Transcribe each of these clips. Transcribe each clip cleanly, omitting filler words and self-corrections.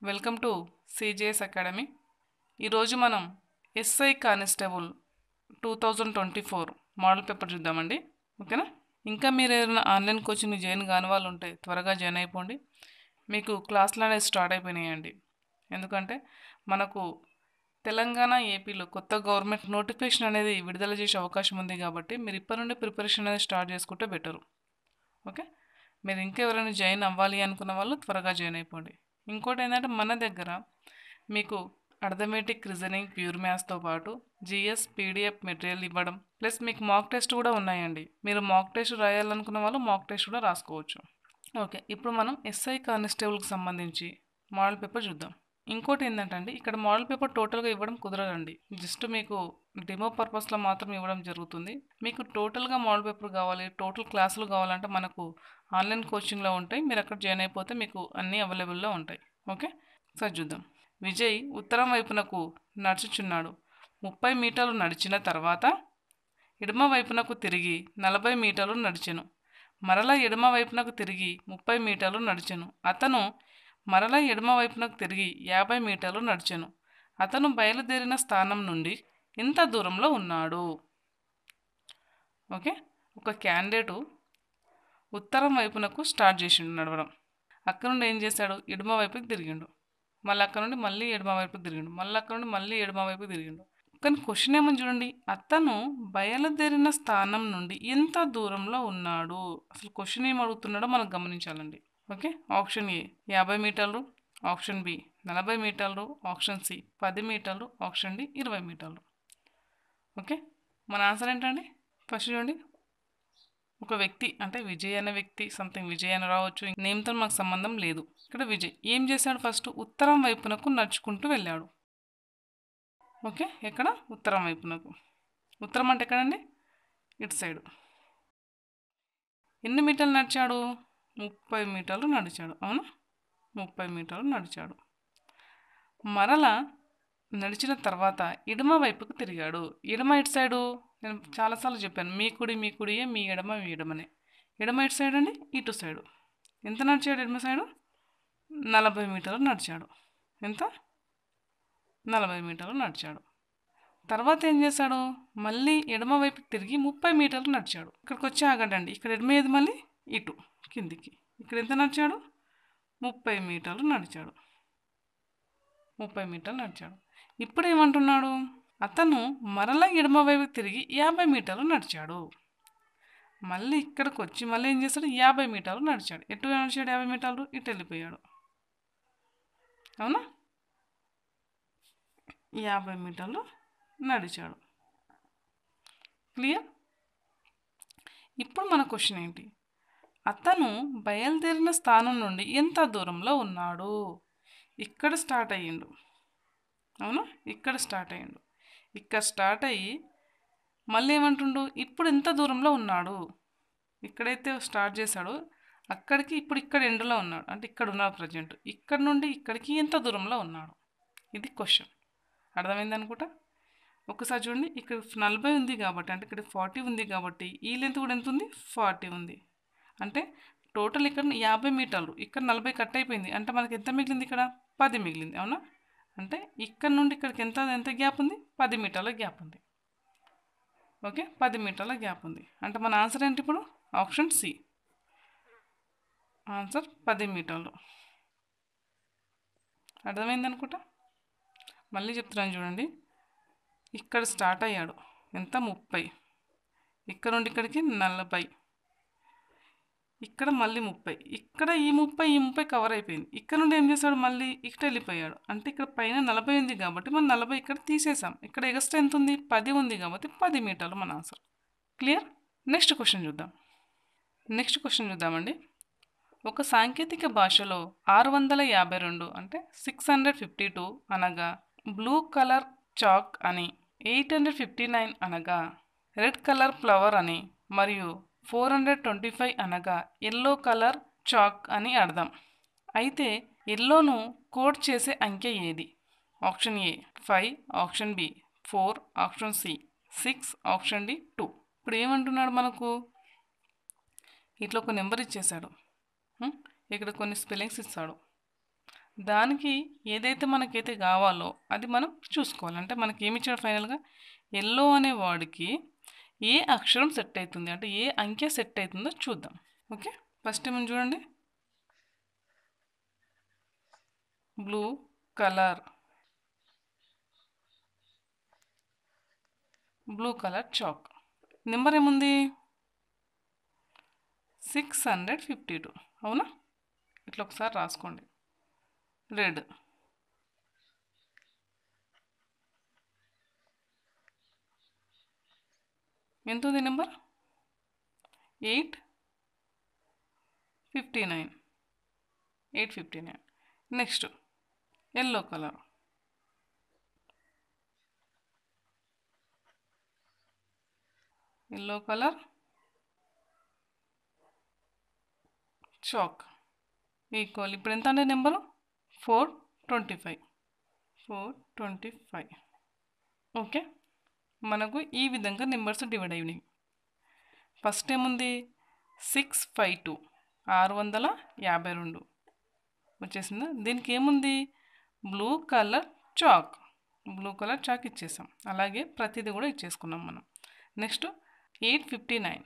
Welcome to CJS academy. ఈరోజు మనం SI constable 2024 model paper చూద్దామండి. ఓకేనా? ఇంకా మీరు ఏదైనా ఆన్లైన్ కోచింగ్ జాయిన్ కాని వాళ్ళు ఉంటే త్వరగా జాయిన్ అయిపోండి. మీకు క్లాసులు అనేది స్టార్ట్ అయిపోయినాయండి. ఎందుకంటే మనకు తెలంగాణ ఏపీలో కొత్త గవర్నమెంట్ నోటిఫికేషన్ అనేది విడుదల చేసే అవకాశం ఉంది కాబట్టి మీరు ఇప్పటి నుండి ప్రిపరేషన్ అనేది స్టార్ట్ చేసుకుంటే బెటరు. ఓకే, మీరు ఇంకా ఎవరైనా జాయిన్ అవ్వాలి అనుకున్న వాళ్ళు త్వరగా జాయిన్ అయిపోండి. ఇంకోటి ఏంటంటే మన దగ్గర మీకు అర్థమెటిక్, రీజనింగ్, ప్యూర్ మ్యాథ్స్తో పాటు జిఎస్ పీడిఎఫ్ మెటీరియల్ ఇవ్వడం, ప్లస్ మీకు మాక్ టెస్ట్ కూడా ఉన్నాయండి. మీరు మాక్ టెస్ట్ రాయాలనుకున్న వాళ్ళు మాక్ టెస్ట్ కూడా రాసుకోవచ్చు. ఓకే, ఇప్పుడు మనం ఎస్ఐ కానిస్టేబుల్కి సంబంధించి మోడల్ పేపర్ చూద్దాం. ఇంకోటి ఏంటంటే అండి, ఇక్కడ మోడల్ పేపర్ టోటల్గా ఇవ్వడం కుదరదండి. జస్ట్ మీకు డెమో పర్పస్లో మాత్రం ఇవ్వడం జరుగుతుంది. మీకు టోటల్గా మోడల్ పేపర్ కావాలి, టోటల్ క్లాసులు కావాలంటే మనకు ఆన్లైన్ కోచింగ్లో ఉంటాయి. మీరు అక్కడ జాయిన్ అయిపోతే మీకు అన్నీ అవైలబుల్లో ఉంటాయి. ఓకే, సరే చూద్దాం. విజయ్ ఉత్తరం వైపునకు నడుచుచున్నాడు. 30 మీటర్లు నడిచిన తర్వాత ఎడమ వైపునకు తిరిగి 40 మీటర్లు నడిచెను. మరలా ఎడమ వైపునకు తిరిగి 30 మీటర్లు నడిచెను. అతను మరలా ఎడమ వైపునకు తిరిగి 50 మీటర్లు నడిచెను. అతను బయలుదేరిన స్థానం నుండి ఎంత దూరంలో ఉన్నాడు? ఓకే, ఒక క్యాండిడేటు ఉత్తరం వైపునకు స్టార్ట్ చేసిండు నడవడం. అక్కడ నుండి ఏం చేశాడు? ఎడమ వైపుకి తిరిగిండు. మళ్ళీ అక్కడ నుండి మళ్ళీ ఎడమ వైపుకి తిరిగిండు. మళ్ళీ అక్కడ నుండి మళ్ళీ ఎడమ వైపుకి తిరిగిండు. కానీ క్వశ్చన్ ఏమని చూడండి, అతను బయలుదేరిన స్థానం నుండి ఎంత దూరంలో ఉన్నాడు? అసలు క్వశ్చన్ ఏం అడుగుతున్నాడో మనం గమనించాలండి. ఓకే, ఆప్షన్ ఏ 50 మీటర్లు, ఆప్షన్ బి 40 మీటర్లు, ఆప్షన్ సి 10 మీటర్లు, ఆప్షన్ డి 20 మీటర్లు. ఓకే, మన ఆన్సర్ ఏంటండి? ఫస్ట్ చూడండి, ఒక వ్యక్తి అంటే విజయ్ అనే వ్యక్తి, సంథింగ్ విజయ్ అని రావచ్చు, నేమ్తో మాకు సంబంధం లేదు. ఇక్కడ విజయ్ ఏం చేశాడు? ఫస్ట్ ఉత్తరం వైపునకు నడుచుకుంటూ వెళ్ళాడు. ఓకే, ఎక్కడ? ఉత్తరం వైపునకు. ఉత్తరం అంటే ఎక్కడండి? ఇటు సైడు. ఎన్ని మీటర్లు నడిచాడు? 30 మీటర్లు నడిచాడు. అవునా? 30 మీటర్లు నడిచాడు. మరలా నడిచిన తర్వాత ఎడమ వైపుకు తిరిగాడు. ఎడమ ఇటు సైడు నేను చాలాసార్లు చెప్పాను, మీ కుడియే, మీ ఎడమనే. ఎడమ ఇటు సైడ్ అండి, ఇటు సైడు. ఎంత నడిచాడు? ఎడమ సైడు 40 మీటర్లు నడిచాడు. ఎంత? 40 మీటర్లు నడిచాడు. తర్వాత ఏం చేశాడు? మళ్ళీ ఎడమ వైపు తిరిగి 30 మీటర్లు నడిచాడు. ఇక్కడికి వచ్చి ఆగడండి. ఇక్కడ ఎడమ ఏది? మళ్ళీ ఇటు కిందికి. ఇక్కడ ఎంత నడిచాడు? 30 మీటర్లు నడిచాడు. 30 మీటర్లు నడిచాడు. ఇప్పుడు ఏమంటున్నాడు? అతను మరలా ఎడమ వైపు తిరిగి 50 మీటర్లు నడిచాడు. మళ్ళీ ఇక్కడికి వచ్చి మళ్ళీ ఏం చేశాడు? 50 మీటర్లు నడిచాడు. ఎటు నడిచాడు? 50 మీటర్లు ఇటు వెళ్ళిపోయాడు. అవునా? 50 మీటర్లు నడిచాడు. క్లియర్? ఇప్పుడు మన క్వశ్చన్ ఏంటి? అతను బయలుదేరిన స్థానం నుండి ఎంత దూరంలో ఉన్నాడు? ఇక్కడ స్టార్ట్ అయ్యిండు. అవునా? ఇక్కడ స్టార్ట్ అయ్యిండు. ఇక్కడ స్టార్ట్ అయ్యి మళ్ళీ ఏమంటుండు? ఇప్పుడు ఎంత దూరంలో ఉన్నాడు? ఇక్కడైతే స్టార్ట్ చేశాడో అక్కడికి ఇప్పుడు ఇక్కడ ఎండ్లో ఉన్నాడు, అంటే ఇక్కడ ఉన్నాడు ప్రజెంట్. ఇక్కడ నుండి ఇక్కడికి ఎంత దూరంలో ఉన్నాడు? ఇది క్వశ్చన్. అర్థమైంది అనుకుంటా. ఒకసారి చూడండి, ఇక్కడ 40 ఉంది కాబట్టి, అంటే ఇక్కడ 40 ఉంది కాబట్టి ఈ లెంత్ కూడా ఎంత ఉంది? 40 ఉంది. అంటే టోటల్ ఇక్కడ 50 మీటర్లు, ఇక్కడ 40 కట్ అయిపోయింది. అంటే మనకి ఎంత మిగిలింది? ఇక్కడ 10 మిగిలింది. అవునా? అంటే ఇక్కడ నుండి ఇక్కడికి ఎంత గ్యాప్ ఉంది? 10 మీటర్ల గ్యాప్ ఉంది. ఓకే, 10 మీటర్ల గ్యాప్ ఉంది. అంటే మన ఆన్సర్ ఏంటి ఇప్పుడు? Option C. ఆన్సర్ 10 మీటర్లు. అర్థమైంది అనుకుంటా. మళ్ళీ చెప్తున్నాను చూడండి, ఇక్కడ స్టార్ట్ అయ్యాడు. ఎంత? 30. ఇక్కడ నుండి ఇక్కడికి 40. ఇక్కడ మళ్ళీ 30. ఇక్కడ ఈ 30 కవర్ అయిపోయింది. ఇక్కడ నుండి ఏం చేశాడు? మళ్ళీ ఇక్కడ వెళ్ళిపోయాడు. అంటే ఇక్కడ పైన 40 ఉంది కాబట్టి మనం 40 ఇక్కడ తీసేసాం. ఇక్కడ ఎక్స్ట్రా ఎంత ఉంది? 10 ఉంది కాబట్టి 10 మీటర్లు మన ఆన్సర్. క్లియర్? నెక్స్ట్ క్వశ్చన్ చూద్దామండి. ఒక సాంకేతిక భాషలో 652 అంటే 652 అనగా బ్లూ కలర్ చాక్ అని, 859 అనగా రెడ్ కలర్ ఫ్లవర్ అని, మరియు 425 అనగా ఎల్లో కలర్ చాక్ అని అర్థం. అయితే ఎల్లోను కోడ్ చేసే అంకె ఏది? Option A 5, option B 4, option C 6, option D 2. ఇప్పుడు ఏమంటున్నాడు? మనకు ఇట్లా ఒక నెంబర్ ఇచ్చేసాడు, ఇక్కడ కొన్ని స్పెల్లింగ్స్ ఇస్తాడు. దానికి ఏదైతే మనకైతే కావాలో అది మనం చూసుకోవాలి. అంటే మనకి ఏమి ఇచ్చాడు ఫైనల్గా, ఎల్లో అనే వాడికి ఏ అక్షరం సెట్ అవుతుంది, అంటే ఏ అంకె సెట్ అవుతుందో చూద్దాం. ఓకే, ఫస్ట్ ఏమో చూడండి, blue colour, blue colour chalk. Number ఏముంది, 652. అవునా, ఇట్లా ఒకసారి రాసుకోండి. రెడ్, ఎంత ఉంది number, 859. 859. Next yellow colour, yellow colour chalk equal. ఇప్పుడు ఎంత అంటే నెంబరు 425. 425. ఓకే, మనకు ఈ విధంగా నెంబర్స్ డివైడ్ అయినాయి. ఫస్ట్ ఏముంది, 652, 652 వచ్చేసిందా. దీనికి ఏముంది, blue colour chalk, blue colour chalk ఇచ్చేసాం. అలాగే ప్రతిదీ కూడా ఇచ్చేసుకున్నాం మనం. Next 859.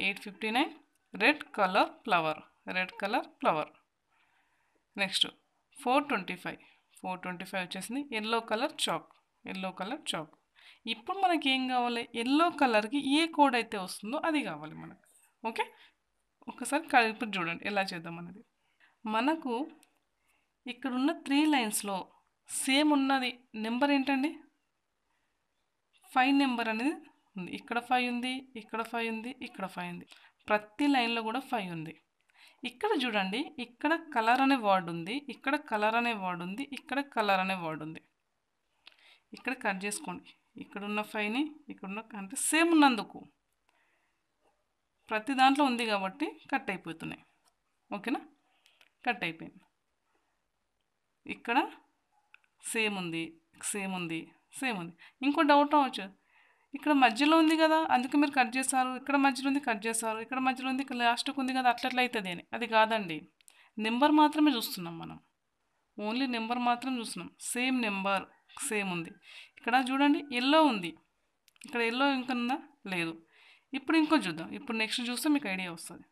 859 red colour flower, red colour flower. Next 425. 425 వచ్చేసింది yellow colour chalk, yellow colour chalk. ఇప్పుడు మనకి ఏం కావాలి, ఎల్లో కలర్కి ఏ కోడ్ అయితే వస్తుందో అది కావాలి మనకు. ఓకే, ఒకసారి కలిపి చూడండి ఎలా చేద్దాం అనేది. మనకు ఇక్కడ ఉన్న 3 లైన్స్లో సేమ్ ఉన్నది నెంబర్ ఏంటండి, 5 నెంబర్ అనేది ఉంది. ఇక్కడ 5 ఉంది, ఇక్కడ 5 ఉంది, ఇక్కడ 5 ఉంది. ప్రతి లైన్లో కూడా 5 ఉంది. ఇక్కడ చూడండి, ఇక్కడ కలర్ అనే వర్డ్ ఉంది, ఇక్కడ కలర్ అనే వర్డ్ ఉంది, ఇక్కడ కలర్ అనే వర్డ్ ఉంది. ఇక్కడ కట్ చేసుకోండి, ఇక్కడ ఉన్న 5ని ఇక్కడ ఉన్న, అంటే సేమ్ ఉన్నందుకు ప్రతి దాంట్లో ఉంది కాబట్టి కట్ అయిపోతున్నాయి. ఓకేనా, కట్ అయిపోయింది. ఇక్కడ సేమ్ ఉంది, సేమ్ ఉంది, సేమ్ ఉంది. ఇంకో డౌట్ అవ్వచ్చు, ఇక్కడ మధ్యలో ఉంది కదా అందుకే మీరు కట్ చేస్తారు, ఇక్కడ మధ్యలో ఉంది కట్ చేస్తారు, ఇక్కడ మధ్యలో ఉంది ఇక్కడ లాస్ట్కి ఉంది కదా అట్లా అవుతుంది అని. అది కాదండి, నెంబర్ మాత్రమే చూస్తున్నాం మనం, ఓన్లీ నెంబర్ మాత్రం చూస్తున్నాం. సేమ్ నెంబర్ సేమ్ ఉంది. ఇక్కడ చూడండి ఎల్లో ఉంది, ఇక్కడ ఎల్లో ఇంకా ఉందా, లేదు. ఇప్పుడు ఇంకో చూద్దాం, ఇప్పుడు నెక్స్ట్ చూస్తే మీకు ఐడియా వస్తుంది.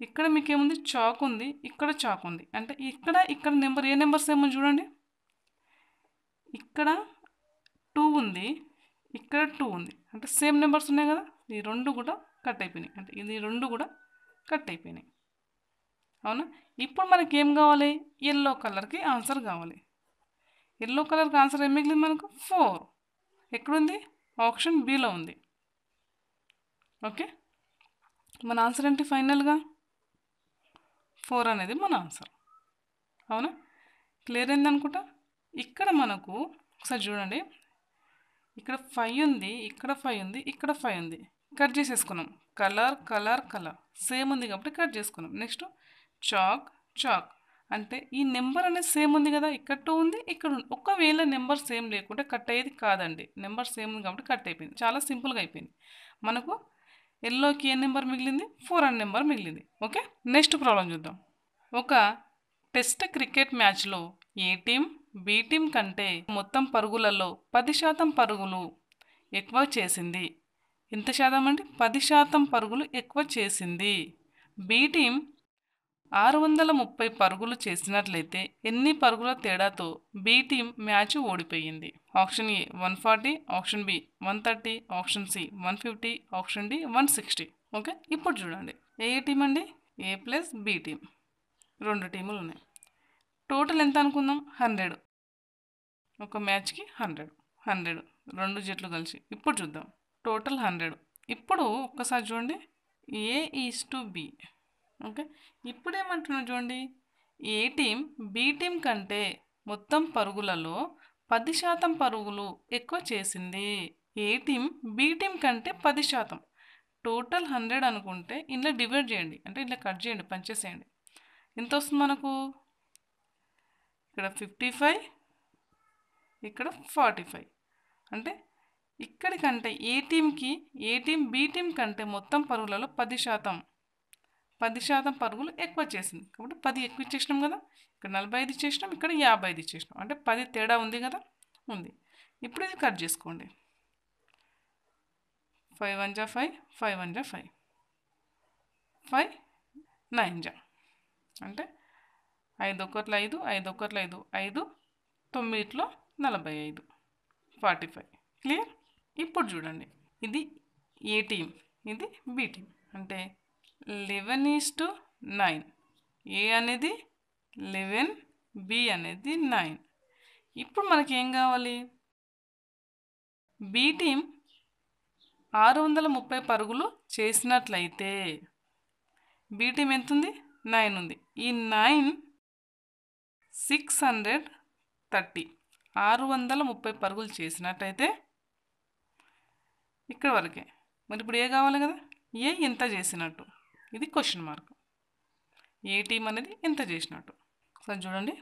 ఇక్కడ మీకు ఏముంది, చాక్ ఉంది, ఇక్కడ చాక్ ఉంది, అంటే ఇక్కడ నెంబర్ ఏ నెంబర్ సేమ్ ఉంది చూడండి. ఇక్కడ 2 ఉంది, ఇక్కడ 2 ఉంది, అంటే సేమ్ నెంబర్స్ ఉన్నాయి కదా. ఈ రెండు కూడా కట్ అయిపోయినాయి, అంటే ఇది రెండు కూడా కట్ అయిపోయినాయి. అవునా, ఇప్పుడు మనకి ఏం కావాలి, ఎల్లో కలర్కి ఆన్సర్ కావాలి. ఎల్లో కలర్కి ఆన్సర్ ఏం మిగిలింది మనకు, 4. ఎక్కడుంది, ఆప్షన్ బిలో ఉంది. ఓకే, మన ఆన్సర్ ఏంటి ఫైనల్గా, 4 అనేది మన ఆన్సర్. అవునా, క్లియర్ అయింది అనుకుంటా. ఇక్కడ మనకు ఒకసారి చూడండి, ఇక్కడ 5 ఉంది, ఇక్కడ 5 ఉంది, ఇక్కడ 5 ఉంది, కట్ చేసేసుకున్నాం. కలర్ కలర్ కలర్ సేమ్ ఉంది కాబట్టి కట్ చేసుకున్నాం. నెక్స్ట్ చాక్ చాక్, అంటే ఈ నెంబర్ అనేది సేమ్ ఉంది కదా, ఇక్కడ 2 ఉంది, ఇక్కడ ఉంది. ఒకవేళ నెంబర్ సేమ్ లేకుంటే కట్ అయ్యేది కాదండి, నెంబర్ సేమ్ ఉంది కాబట్టి కట్ అయిపోయింది. చాలా సింపుల్గా అయిపోయింది. మనకు ఎల్లోకి ఏ నెంబర్ మిగిలింది, 4 అనే నెంబర్ మిగిలింది. ఓకే, నెక్స్ట్ ప్రాబ్లం చూద్దాం. ఒక టెస్ట్ క్రికెట్ మ్యాచ్లో ఏ టీం బి టీం కంటే మొత్తం పరుగులలో 10% పరుగులు ఎక్కువ చేసింది. ఎంత శాతం అంటే 10% పరుగులు ఎక్కువ చేసింది. బి టీం 630 పరుగులు చేసినట్లయితే ఎన్ని పరుగుల తేడాతో బి టీం మ్యాచ్ ఓడిపోయింది. Option A 140, option B 130, option C 150, option D 160. Okay, ఇప్పుడు చూడండి ఏ టీం అండి, ఏ ప్లస్ బి టీం, 2 టీములు ఉన్నాయి. టోటల్ ఎంత అనుకుందాం, 100. ఒక మ్యాచ్కి 100 రెండు జట్లు కలిసి. ఇప్పుడు చూద్దాం టోటల్ 100. ఇప్పుడు ఒక్కసారి చూడండి, ఏ ఈజ్ టు బి. ఓకే, ఇప్పుడు ఏమంటున్నాం చూడండి, ఏ టీం బి టీం కంటే మొత్తం పరుగులలో 10% పరుగులు ఎక్కువ చేసింది. ఏ టీం బి టీం కంటే 10%. టోటల్ 100 అనుకుంటే ఇలా డివైడ్ చేయండి, అంటే ఇలా కట్ చేయండి, పంచేసేయండి. ఎంత వస్తుంది మనకు, ఇక్కడ 55, ఇక్కడ 45. అంటే ఇక్కడికంటే ఏ టీం బి టీం కంటే మొత్తం పరుగులలో 10% పరుగులు ఎక్కువ చేసింది కాబట్టి 10 ఎక్కువ ఇచ్చేసినాం కదా. ఇక్కడ 45 ఇచ్చేసినాం, ఇక్కడ 55 ఇచ్చేసినాం. అంటే 10 తేడా ఉంది కదా, ఉంది. ఇప్పుడు ఇది కట్ చేసుకోండి. 5 1 జా 5, 5 1 జా 5, 5 9 జా అంటే 5 1 5, 5 1 5, 5 9లో 45, 45. క్లియర్? ఇప్పుడు చూడండి, ఇది ఏ టీం, ఇది బి టీం. అంటే 11:9. ఏ అనేది 11, బి అనేది 9. ఇప్పుడు మనకి ఏం కావాలి? బి టీం 630 పరుగులు చేసినట్లయితే బి టీం ఎంత ఉంది? 9 ఉంది. ఈ 9 630, 630 పరుగులు చేసినట్టయితే ఇక్కడ వరకే. మరి ఇప్పుడు ఏ కావాలి కదా, ఏ ఎంత చేసినట్టు, ఇది క్వశ్చన్ మార్క్. ఏ టీం అనేది ఎంత చేసినట్టు. ఒకసారి చూడండి,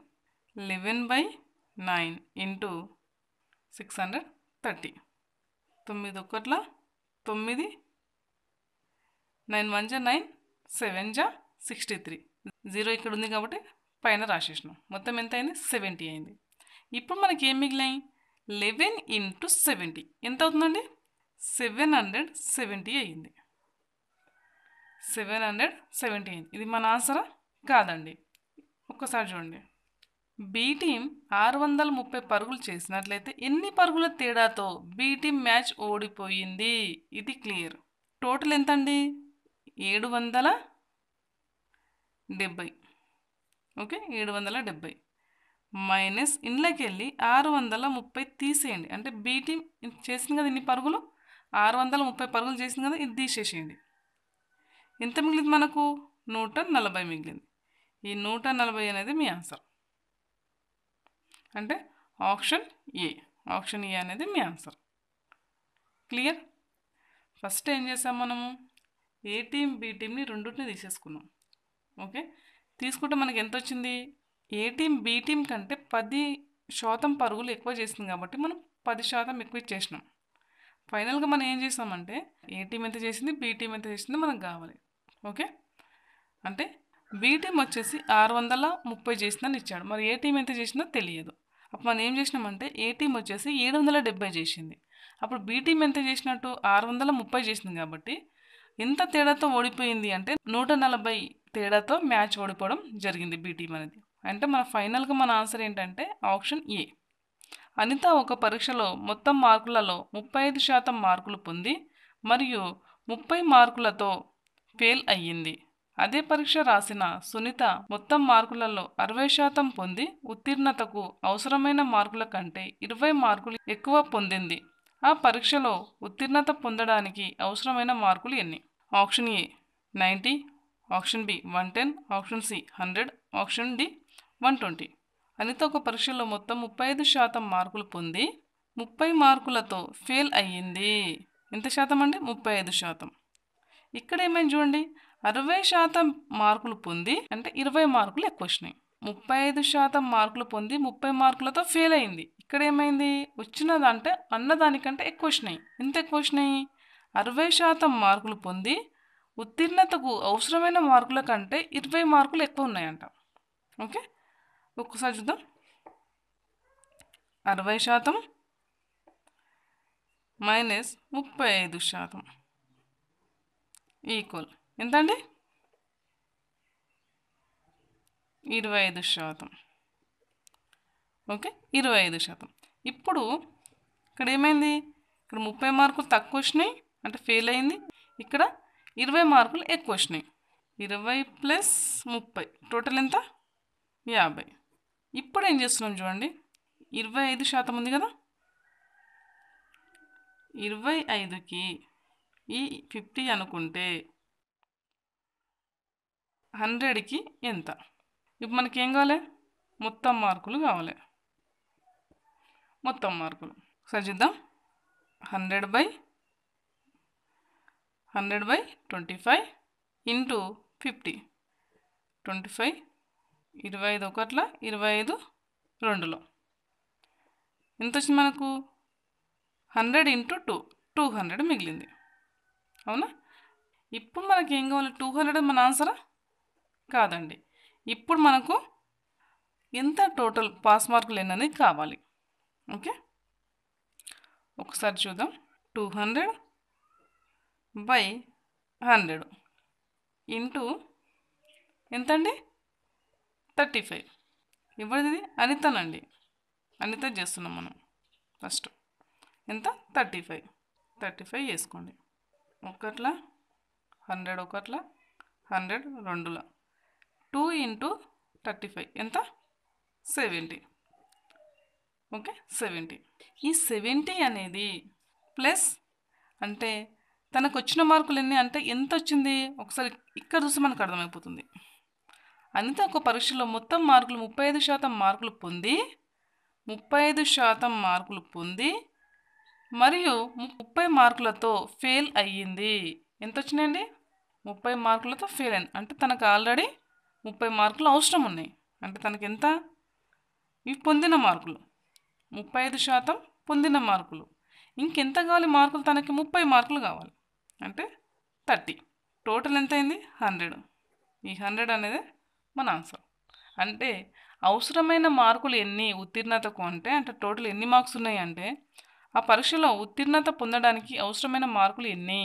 11/9 ఇంటూ 630, 9 1 9, 9 1 జా 9, 7 జా 63. 0 ఇక్కడ ఉంది కాబట్టి పైన రాసేసినాం. మొత్తం ఎంత అయింది? 70 అయింది. ఇప్పుడు మనకి ఏం మిగిలాయి? 11 ఇంటూ 70 ఎంత అవుతుందండి? 770 అయ్యింది. 770 అయింది. ఇది మన ఆన్సరా? కాదండి. ఒక్కసారి చూడండి, బి టీం 630 పరుగులు చేసినట్లయితే ఎన్ని పరుగుల తేడాతో బి టీం మ్యాచ్ ఓడిపోయింది? ఇది క్లియర్. టోటల్ ఎంత అండి? 770. ఓకే, 770 మైనస్ ఇంట్లోకి వెళ్ళి 630 తీసేయండి. అంటే బి టీం చేసింది కదా ఇన్ని పరుగులు, 630 పరుగులు చేసింది కదా, ఇది తీసేసేయండి. ఎంత మిగిలింది మనకు? 140 మిగిలింది. ఈ 140 అనేది మీ ఆన్సర్. అంటే ఆప్షన్ ఏ, ఆప్షన్ ఏ అనేది మీ ఆన్సర్. క్లియర్? ఫస్ట్ ఏం చేసాం మనము? ఏ టీం బి టీంని రెండింటిని తీసేసుకున్నాం. ఓకే, తీసుకుంటే మనకి ఎంత వచ్చింది? ఏ టీం బి టీం కంటే 10% పరుగులు ఎక్కువ చేసింది కాబట్టి మనం 10% ఎక్కువ ఇచ్చేసినాం. ఫైనల్గా మనం ఏం చేసామంటే ఏ టీం ఎంత చేసింది, బి టీం ఎంత చేసింది మనకు కావాలి. ఓకే, అంటే బి టీం వచ్చేసి 630 చేసిందని ఇచ్చాడు. మరి ఏ టీం ఎంత చేసిందో తెలియదు. అప్పుడు మనం ఏం చేసినామంటే ఏ టీం వచ్చేసి 770 చేసింది. అప్పుడు బి టీం ఎంత చేసినట్టు? 630 చేసింది. కాబట్టి ఎంత తేడాతో ఓడిపోయింది అంటే 140 తేడాతో మ్యాచ్ ఓడిపోవడం జరిగింది బి టీం అనేది. అంటే మన ఫైనల్గా మన ఆన్సర్ ఏంటంటే ఆప్షన్ ఏ. అనిత ఒక పరీక్షలో మొత్తం మార్కులలో 35% మార్కులు పొంది మరియు 30 మార్కులతో ఫెయిల్ అయ్యింది. అదే పరీక్ష రాసిన సునీత మొత్తం మార్కులలో 60% పొంది ఉత్తీర్ణతకు అవసరమైన మార్కుల కంటే 20 మార్కులు ఎక్కువ పొందింది. ఆ పరీక్షలో ఉత్తీర్ణత పొందడానికి అవసరమైన మార్కులు ఎన్ని? Option A 90, option B 110, option C 100, option D 120. Anitha ఒక పరీక్షలో మొత్తం 35% మార్కులు పొంది 30 మార్కులతో ఫెయిల్ అయ్యింది. ఎంత శాతం అండి? 35%. ఇక్కడ ఏమైంది చూడండి, 60% మార్కులు పొంది అంటే 20 మార్కులు ఎక్కువ వచ్చినాయి. 35% మార్కులు పొంది 30 మార్కులతో ఫెయిల్ అయింది. ఇక్కడ ఏమైంది? వచ్చినదంటే అన్నదానికంటే ఎక్కువ వచ్చినాయి. ఎంత ఎక్కువ వచ్చినాయి? 60% మార్కులు పొంది ఉత్తీర్ణతకు అవసరమైన మార్కుల కంటే 20 మార్కులు ఎక్కువ ఉన్నాయంట. ఓకే, ఒక్కసారి చూద్దాం. 60% మైనస్ 35% ఈక్వల్ ఎంత అండి? 25%. ఓకే, 25%. ఇప్పుడు ఇక్కడ ఏమైంది? ఇక్కడ 30 మార్కులు తక్కువ వచ్చినాయి అంటే ఫెయిల్ అయింది. ఇక్కడ 20 మార్కులు ఎక్కువ వచ్చినాయి. 20 + 30 టోటల్ ఎంత? 50. ఇప్పుడు ఏం చేస్తున్నాం చూడండి, 25% ఉంది కదా, 25కి ఈ 50 అనుకుంటే 100కి ఎంత? ఇప్పుడు మనకి ఏం కావాలి? మొత్తం మార్కులు కావాలి. మొత్తం మార్కులు ఒకసారి చూద్దాం. 100/25 ఇంటూ 50. 25, 25 1, 25 2లో ఎంత వచ్చింది మనకు? 100 ఇంటూ 2, 200 మిగిలింది. అవునా? ఇప్పుడు మనకి ఏం కావాలి? 200 మన ఆన్సరా? కాదండి. ఇప్పుడు మనకు ఎంత టోటల్ పాస్ మార్కులు ఎన్నని కావాలి. ఓకే, ఒకసారి చూద్దాం. 200/100 ఇంటూ ఎంతండి? 35. ఇవ్వడిది అనితనండి, అనిత చేస్తున్నాం మనం. ఫస్ట్ ఎంత? 35 వేసుకోండి. ఒకట్ల 100, ఒకట్ల 100, రెండుల 2 × 35 ఎంత? 70. ఓకే, 70. ఈ 70 అనేది ప్లస్ అంటే తనకు వచ్చిన మార్కులు ఎన్ని అంటే ఎంత వచ్చింది ఒకసారి ఇక్కడ చూసి మనకు అర్థమైపోతుంది. అనిత ఒక పరీక్షలో మొత్తం మార్కులు 35% మార్కులు పొంది 35% మార్కులు పొంది మరియు 30 మార్కులతో ఫెయిల్ అయ్యింది. ఎంత వచ్చినాయండి? 30 మార్కులతో ఫెయిల్ అయింది. అంటే తనకు ఆల్రెడీ 30 మార్కులు అవసరం ఉన్నాయి. అంటే తనకి ఎంత? ఇవి పొందిన మార్కులు 35% పొందిన మార్కులు. ఇంకెంత కావాలి మార్కులు? తనకి 30 మార్కులు కావాలి. అంటే 30. టోటల్ ఎంత అయింది? 100. ఈ 100 అనేది మన ఆన్సర్. అంటే అవసరమైన మార్కులు ఎన్ని ఉత్తీర్ణతకు అంటే టోటల్ ఎన్ని మార్క్స్ ఉన్నాయి అంటే ఆ పరీక్షలో ఉత్తీర్ణత పొందడానికి అవసరమైన మార్కులు ఎన్ని?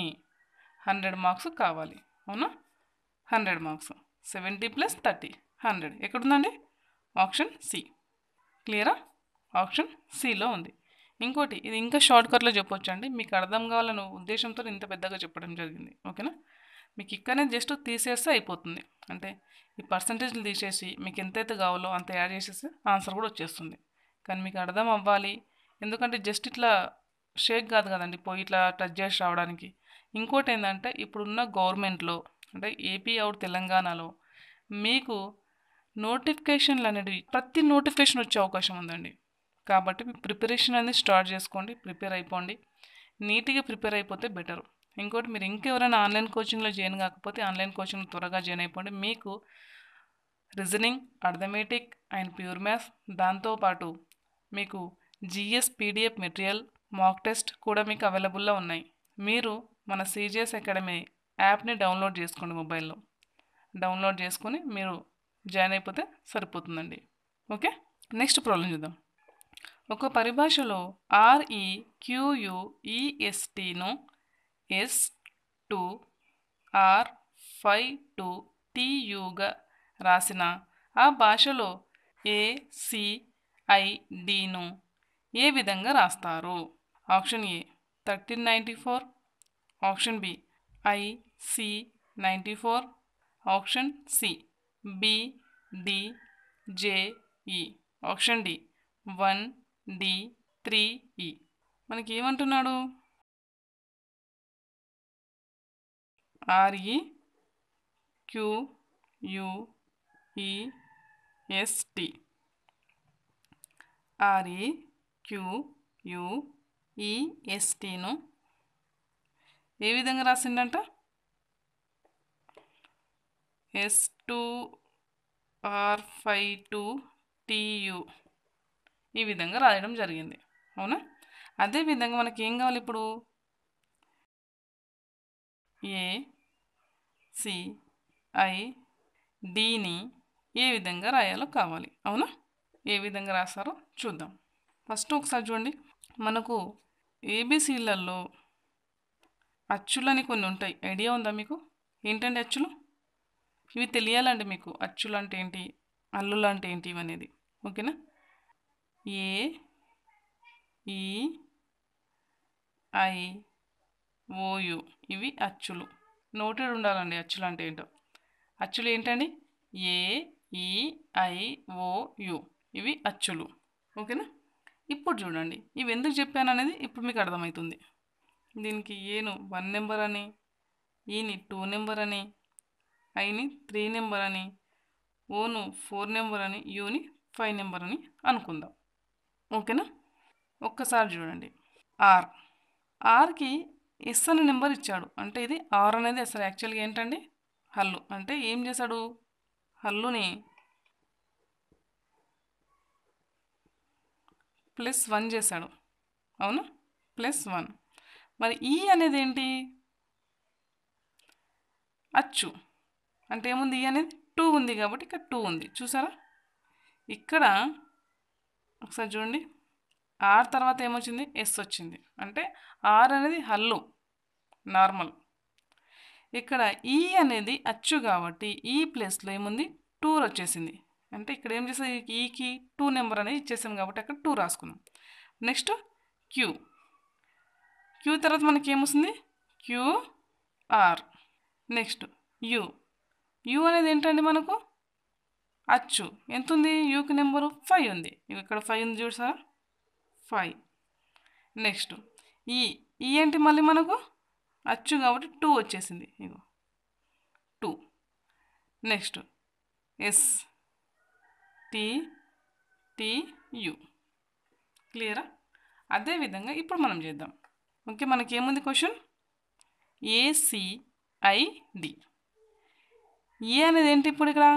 100 మార్క్స్ కావాలి. అవునా? 100 మార్క్స్. 70 + 30 100 ఎక్కడుందండి? Option C. క్లియరా? ఆప్షన్ సిలో ఉంది. ఇంకోటి, ఇది ఇంకా షార్ట్కట్లో చెప్పొచ్చు అండి, మీకు అర్థం కావాలనే ఉద్దేశంతో ఇంత పెద్దగా చెప్పడం జరిగింది. ఓకేనా? మీకు ఇక్కడనే జస్ట్ తీసేస్తే అయిపోతుంది. అంటే ఈ పర్సంటేజ్లు తీసేసి మీకు ఎంతైతే కావాలో అంత యాడ్ చేసేసి ఆన్సర్ కూడా వచ్చేస్తుంది. కానీ మీకు అర్థం అవ్వాలి, ఎందుకంటే జస్ట్ ఇట్లా షేక్ కాదు కదండి పోయి ఇట్లా టచ్ చేసి రావడానికి. ఇంకోటి ఏంటంటే ఇప్పుడున్న గవర్నమెంట్లో అంటే ఏపీ అవుట్ తెలంగాణలో మీకు నోటిఫికేషన్లు అనేవి ప్రతి నోటిఫికేషన్ వచ్చే అవకాశం ఉందండి. కాబట్టి మీ ప్రిపరేషన్ అనేది స్టార్ట్ చేసుకోండి, ప్రిపేర్ అయిపోండి. నీట్గా ప్రిపేర్ అయిపోతే బెటర్. ఇంకోటి, మీరు ఇంకెవరైనా ఆన్లైన్ కోచింగ్లో జాయిన్ కాకపోతే ఆన్లైన్ కోచింగ్ త్వరగా జాయిన్ అయిపోండి. మీకు reasoning, arithmetic and pure maths, దాంతోపాటు మీకు GS PDF material, mock test కూడా మీకు అవైలబుల్లో ఉన్నాయి. మీరు మన సిజిఎస్ అకాడమీ యాప్ని డౌన్లోడ్ చేసుకోండి. మొబైల్లో డౌన్లోడ్ చేసుకొని మీరు జాయిన్ అయిపోతే సరిపోతుందండి. ఓకే, నెక్స్ట్ ప్రాబ్లం చూద్దాం. ఒక పరిభాషలో REQUESTను S2 R5 TUగా రాసిన ఆ భాషలో ACIDను ఏ విధంగా రాస్తారు? Option A 1394, option B IC94, option C BDJE, option D 1D3E. మనకి ఏమంటున్నాడు? REQUESTను ఏ విధంగా రాసిందంట? S2 R5 TU ఈ విధంగా రాయడం జరిగింది. అవునా? అదేవిధంగా మనకి ఏం కావాలి ఇప్పుడు? ACIDని ఏ విధంగా రాయాలో కావాలి. అవునా? ఏ విధంగా రాస్తారో చూద్దాం. ఫస్ట్ ఒకసారి చూడండి, మనకు ఏబిసిలలో అచ్చులని కొన్ని ఉంటాయి. ఐడియా ఉందా మీకు? ఏంటండి అచ్చులు? ఇవి తెలియాలండి మీకు. అచ్చులు అంటే ఏంటి, అల్లులు అంటే ఏంటి ఇవనేది. ఓకేనా? AEIOU ఇవి అచ్చులు. నోటెడ్ ఉండాలండి అచ్చులు అంటే ఏంటో. అచ్చులు ఏంటండి? AEIOU ఇవి అచ్చులు. ఓకేనా? ఇప్పుడు చూడండి, ఇవి ఎందుకు చెప్పాను అనేది ఇప్పుడు మీకు అర్థమవుతుంది. దీనికి ఏను 1 నెంబర్ అని, ఈని 2 నెంబర్ అని, ఐని 3 నెంబర్ అని, ఓను 4 నెంబర్ అని, యూని 5 నెంబర్ అని అనుకుందాం. ఓకేనా? ఒక్కసారి చూడండి, ఆర్కి ఎస్ అనే నెంబర్ ఇచ్చాడు. అంటే ఇది ఆర్ అనేది అసలు యాక్చువల్గా ఏంటండి? హల్లు. అంటే ఏం చేశాడు? హల్లుని +1 చేశాడు. అవునా? +1. మరి ఈ అనేది ఏంటి? అచ్చు. అంటే ఏముంది? ఈ అనేది 2 ఉంది కాబట్టి ఇక్కడ 2 ఉంది. చూసారా? ఇక్కడ ఒకసారి చూడండి, ఆర్ తర్వాత ఏమొచ్చింది, ఎస్ వచ్చింది. అంటే ఆర్ అనేది హల్లు నార్మల్. ఇక్కడ ఈ అనేది అచ్చు కాబట్టి ఈ ప్లేస్లో ఏముంది, 2 వచ్చేసింది. అంటే ఇక్కడ ఏం చేస్తుంది, ఈకి 2 నెంబర్ అనేది ఇచ్చేసాం కాబట్టి అక్కడ 2 రాసుకున్నాం. నెక్స్ట్ క్యూ, క్యూ తర్వాత మనకి ఏమొస్తుంది, క్యూఆర్. నెక్స్ట్ యు, యు అనేది ఏంటండి మనకు అచ్చు. ఎంత ఉంది, యూకి నెంబరు 5 ఉంది. ఇక్కడ 5 ఉంది చూసారా, 5. నెక్స్ట్ ఈ ఏంటి మళ్ళీ మనకు అచ్చు కాబట్టి 2 వచ్చేసింది, ఇగో 2. Next S, T, T, U. క్లియరా? అదేవిధంగా ఇప్పుడు మనం చేద్దాం. ఓకే, మనకి ఏముంది క్వశ్చన్, ఏసిఐడి. ఏ అనేది ఏంటి, ఇప్పుడు ఇక్కడ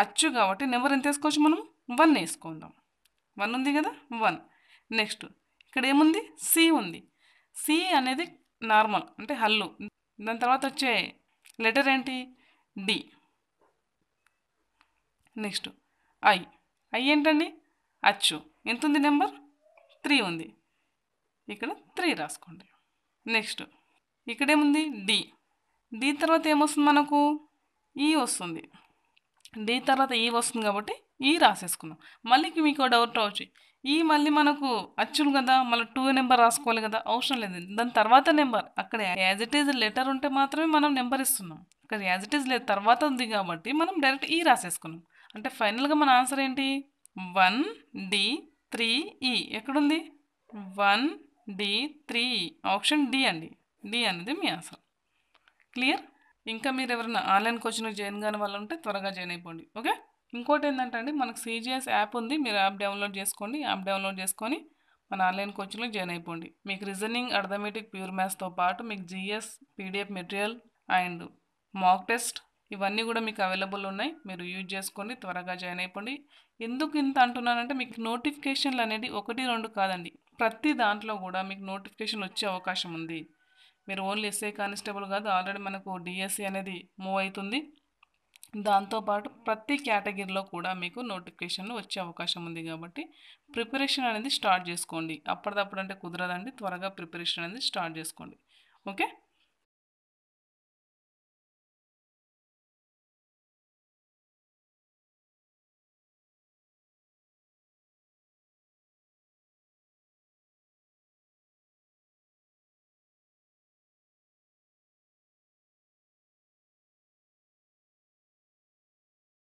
అచ్చు కాబట్టి నెంబర్ ఎంత వేసుకోవచ్చు మనం, 1 వేసుకుందాం. 1 ఉంది కదా, 1. నెక్స్ట్ ఇక్కడ ఏముంది, సి ఉంది. సి అనేది నార్మల్ అంటే హల్లు. దాని తర్వాత వచ్చే లెటర్ ఏంటి, డి. నెక్స్ట్ ఐ, ఐ ఏంటండి అచ్చు. ఎంత ఉంది నెంబర్, 3 ఉంది. ఇక్కడ 3 రాసుకోండి. నెక్స్ట్ ఇక్కడ ఏముంది, డి. డి తర్వాత ఏమొస్తుంది మనకు, ఈ వస్తుంది. డి తర్వాత ఈ వస్తుంది కాబట్టి ఈ రాసేసుకుందాం. మళ్ళీ మీకు డౌట్ రావచ్చు, ఈ మళ్ళీ మనకు అచ్చులు కదా, మళ్ళీ 2 నెంబర్ రాసుకోవాలి కదా, అవసరం లేదు. దాని తర్వాత నెంబర్ అక్కడ యాజ్ ఇట్ ఈజ్ లెటర్ ఉంటే మాత్రమే మనం నెంబర్ ఇస్తున్నాం. ఇక్కడ యాజ్ ఇట్ ఈజ్ లేదు, తర్వాత ఉంది కాబట్టి మనం డైరెక్ట్ ఈ రాసేసుకున్నాం. అంటే ఫైనల్గా మన ఆన్సర్ ఏంటి, 1D3E. ఎక్కడుంది, 1D3E. ఆప్షన్ డి అండి. డి అనేది మీ ఆన్సర్. క్లియర్? ఇంకా మీరు ఎవరైనా ఆన్లైన్ కోచింగ్ జాయిన్ కాని వాళ్ళు ఉంటే త్వరగా జాయిన్ అయిపోండి. ఓకే, ఇంకోటి ఏంటంటే అండి, మనకు సిజిఎస్ యాప్ ఉంది. మీరు యాప్ డౌన్లోడ్ చేసుకోండి. యాప్ డౌన్లోడ్ చేసుకొని మన ఆన్లైన్ కోచింగ్లో జాయిన్ అయిపోండి. మీకు రీజనింగ్, అర్థమెటిక్, ప్యూర్ మ్యాథ్స్తో పాటు మీకు GS, PDF material and mock test ఇవన్నీ కూడా మీకు అవైలబుల్ ఉన్నాయి. మీరు యూజ్ చేసుకోండి, త్వరగా జాయిన్ అయిపోండి. ఎందుకు ఇంత అంటున్నానంటే, మీకు నోటిఫికేషన్లు అనేది 1, 2 కాదండి, ప్రతి దాంట్లో కూడా మీకు నోటిఫికేషన్ వచ్చే అవకాశం ఉంది. మీరు ఓన్లీ ఎస్ఐ కానిస్టేబుల్ కాదు, ఆల్రెడీ మనకు డిఎస్సి అనేది మూవ్ అవుతుంది. దాంతోపాటు ప్రతి కేటగిరీలో కూడా మీకు నోటిఫికేషన్లు వచ్చే అవకాశం ఉంది. కాబట్టి ప్రిపరేషన్ అనేది స్టార్ట్ చేసుకోండి. అప్పటిదప్పుడు అంటే కుదరదండి, త్వరగా ప్రిపరేషన్ అనేది స్టార్ట్ చేసుకోండి. ఓకే.